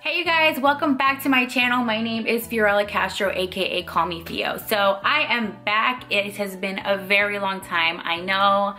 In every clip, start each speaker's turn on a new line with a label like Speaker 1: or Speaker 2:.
Speaker 1: Hey you guys, welcome back to my channel. My name is Fiorella Castro, aka Call Me Fio. So I am back. It has been a very long time. I know.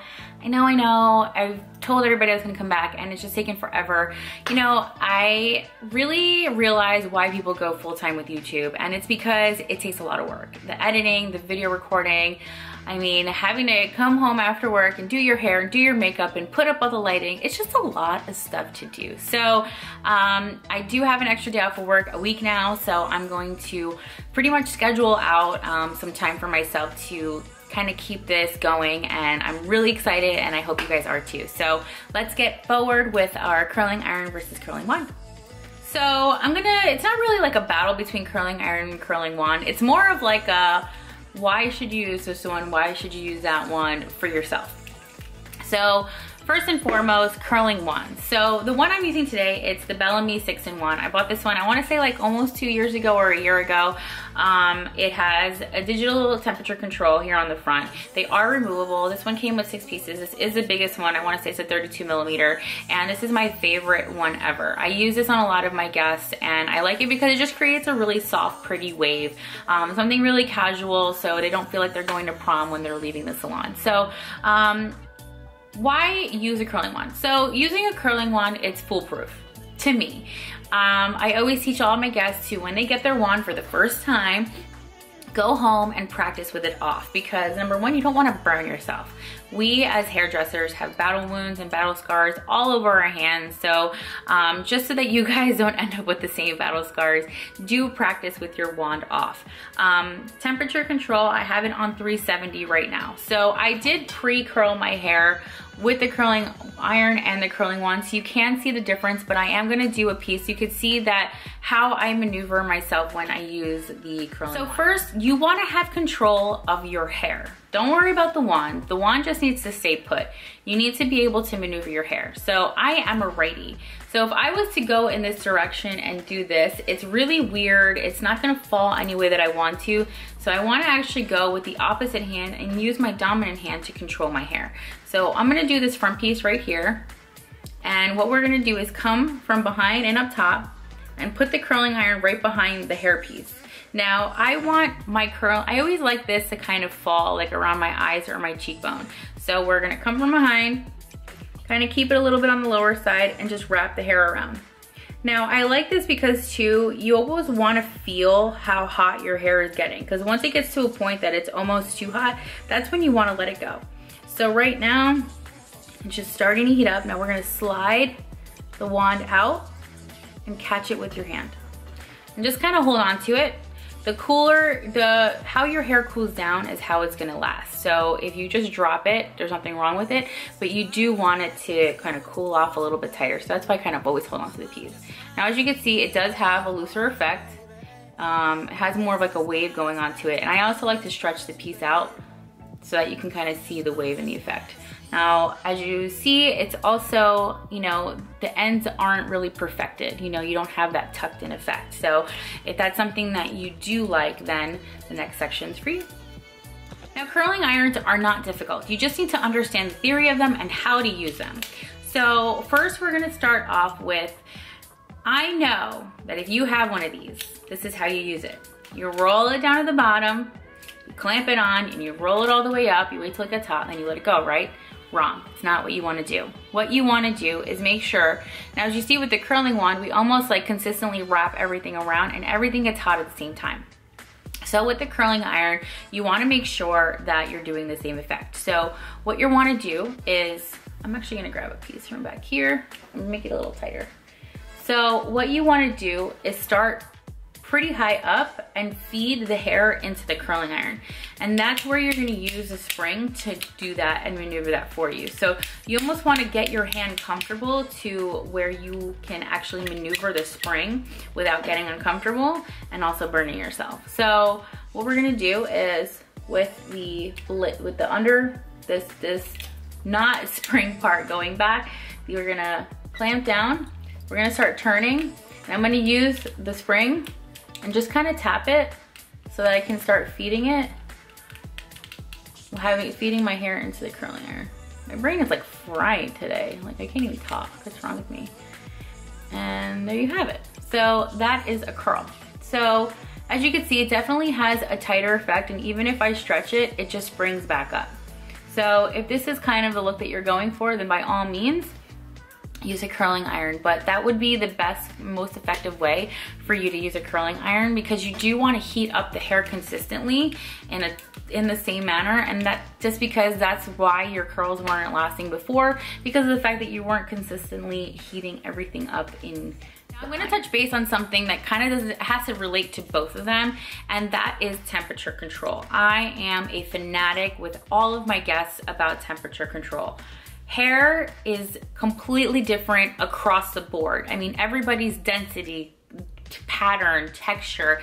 Speaker 1: I've told everybody I was gonna come back and it's just taken forever. You know, I really realize why people go full-time with YouTube, and it's because it takes a lot of work. The editing, the video recording, I mean, having to come home after work and do your hair and do your makeup and put up all the lighting, it's just a lot of stuff to do. So I do have an extra day off of work, a week now, so I'm going to pretty much schedule out some time for myself to kind of keep this going, and I'm really excited and I hope you guys are too. So let's get forward with our curling iron versus curling wand. So it's not really like a battle between curling iron and curling wand. It's more of like a, why should you use this one? Why should you use that one for yourself? So first and foremost, curling wand. So the one I'm using today, it's the Bellamy 6-in-1. I bought this one, I wanna say like almost 2 years ago or a year ago. It has a digital temperature control here on the front. They are removable. This one came with 6 pieces. This is the biggest one. I wanna say it's a 32 millimeter, and this is my favorite one ever. I use this on a lot of my guests, and I like it because it just creates a really soft, pretty wave. Something really casual, so they don't feel like they're going to prom when they're leaving the salon. So, why use a curling wand? So using a curling wand, it's foolproof to me. I always teach all my guests to, when they get their wand for the first time, go home and practice with it off, because number one, you don't want to burn yourself. We as hairdressers have battle wounds and battle scars all over our hands. So just so that you guys don't end up with the same battle scars, do practice with your wand off. Temperature control, I have it on 370 right now. So I did pre-curl my hair with the curling iron and the curling wand, so you can see the difference, but I am gonna do a piece. You could see that how I maneuver myself when I use the curling wand. So first, you wanna have control of your hair. Don't worry about the wand. The wand just needs to stay put. You need to be able to maneuver your hair. So I am a righty. So if I was to go in this direction and do this, it's really weird. It's not gonna fall any way that I want to. So I wanna actually go with the opposite hand and use my dominant hand to control my hair. So I'm gonna do this front piece right here. And what we're gonna do is come from behind and up top and put the curling iron right behind the hair piece. Now, I want my curl, I always like this to kind of fall like around my eyes or my cheekbone. So we're gonna come from behind, kind of keep it a little bit on the lower side and just wrap the hair around. Now, I like this because too, you always wanna feel how hot your hair is getting, because once it gets to a point that it's almost too hot, that's when you wanna let it go. So right now, it's just starting to heat up. Now we're gonna slide the wand out and catch it with your hand. And just kind of hold on to it. How your hair cools down is how it's gonna last. So if you just drop it, there's nothing wrong with it, but you do want it to kind of cool off a little bit tighter. So that's why I kind of always hold on to the piece. Now, as you can see, it does have a looser effect. It has more of like a wave going on to it. And I also like to stretch the piece out so that you can kind of see the wave and the effect. Now, as you see, it's also, you know, the ends aren't really perfected. You know, you don't have that tucked in effect. So if that's something that you do like, then the next section's for you. Now, curling irons are not difficult. You just need to understand the theory of them and how to use them. So first, we're gonna start off with, I know that if you have one of these, this is how you use it. You roll it down to the bottom, you clamp it on, and you roll it all the way up. You wait till it gets hot, and then you let it go, right? Wrong. It's not what you want to do. What you want to do is make sure, now as you see with the curling wand, we almost like consistently wrap everything around and everything gets hot at the same time. So with the curling iron, you want to make sure that you're doing the same effect. So what you want to do is, I'm actually going to grab a piece from back here and make it a little tighter. So what you want to do is start pretty high up and feed the hair into the curling iron. And that's where you're gonna use the spring to do that and maneuver that for you. So you almost wanna get your hand comfortable to where you can actually maneuver the spring without getting uncomfortable and also burning yourself. So what we're gonna do is with the under this not spring part going back, you're gonna clamp down, we're gonna start turning, and I'm gonna use the spring and just kind of tap it so that I can start feeding it. Feeding my hair into the curling iron. My brain is like fried today. Like I can't even talk. What's wrong with me? And there you have it. So that is a curl. So as you can see, it definitely has a tighter effect, and even if I stretch it, it just springs back up. So if this is kind of the look that you're going for, then by all means, use a curling iron. But that would be the best, most effective way for you to use a curling iron, because you do want to heat up the hair consistently in the same manner, and that just because that's why your curls weren't lasting before, because of the fact that you weren't consistently heating everything up in. I'm gonna touch base on something that kind of has to relate to both of them, and that is temperature control. I am a fanatic with all of my guests about temperature control. Hair is completely different across the board. I mean, everybody's density, pattern, texture,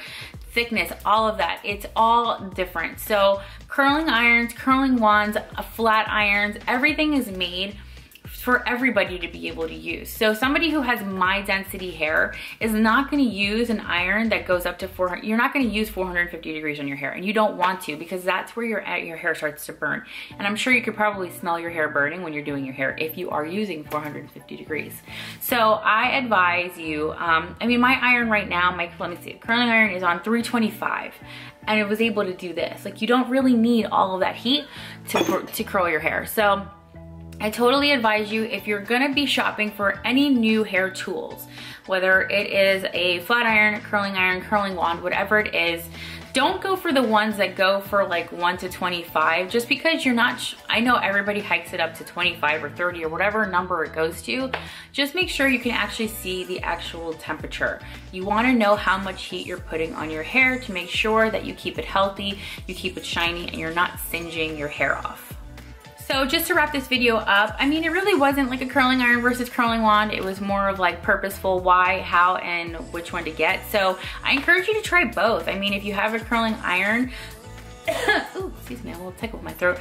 Speaker 1: thickness, all of that, it's all different. So curling irons, curling wands, flat irons, everything is made for everybody to be able to use. So somebody who has my density hair is not gonna use an iron that goes up to 400, you're not gonna use 450 degrees on your hair, and you don't want to, because that's where your hair starts to burn. And I'm sure you could probably smell your hair burning when you're doing your hair if you are using 450 degrees. So I advise you, I mean, my iron right now, let me see, curling iron is on 325. And it was able to do this. Like, you don't really need all of that heat to curl your hair. So I totally advise you, if you're gonna be shopping for any new hair tools, whether it is a flat iron, curling wand, whatever it is, don't go for the ones that go for like 1 to 25, just because you're not, I know everybody hikes it up to 25 or 30 or whatever number it goes to. Just make sure you can actually see the actual temperature. You wanna know how much heat you're putting on your hair to make sure that you keep it healthy, you keep it shiny, and you're not singeing your hair off. So just to wrap this video up, I mean, it really wasn't like a curling iron versus curling wand. It was more of like purposeful why, how, and which one to get. So I encourage you to try both. I mean, if you have a curling iron, ooh, excuse me, I'm a little tickled in my throat.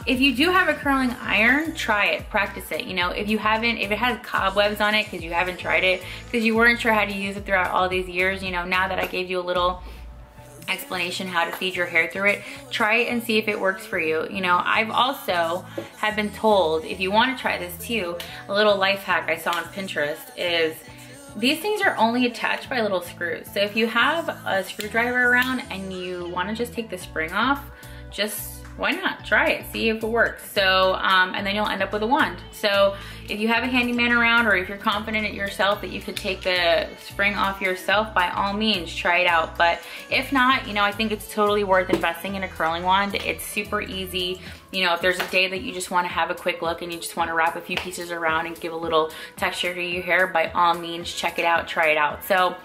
Speaker 1: If you do have a curling iron, try it, practice it. You know, if it has cobwebs on it because you haven't tried it, because you weren't sure how to use it throughout all these years, you know, now that I gave you a little explanation how to feed your hair through it, try it and see if it works for you. You know, I've also have been told, if you want to try this too, a little life hack I saw on Pinterest is these things are only attached by little screws. So if you have a screwdriver around and you want to just take the spring off, just why not try it, see if it works. So and then you'll end up with a wand. So if you have a handyman around, or if you're confident in yourself that you could take the spring off yourself, by all means try it out. But if not, you know, I think it's totally worth investing in a curling wand. It's super easy. You know, if there's a day that you just want to have a quick look and you just want to wrap a few pieces around and give a little texture to your hair, by all means check it out, try it out. So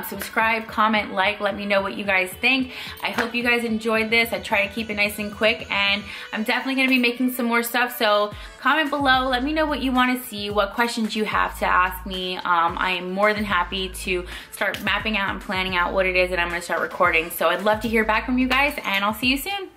Speaker 1: subscribe, comment, like, let me know what you guys think. I hope you guys enjoyed this. I try to keep it nice and quick, and I'm definitely gonna be making some more stuff, so comment below, let me know what you wanna see, what questions you have to ask me. I am more than happy to start mapping out and planning out what it is that I'm gonna start recording. So I'd love to hear back from you guys, and I'll see you soon.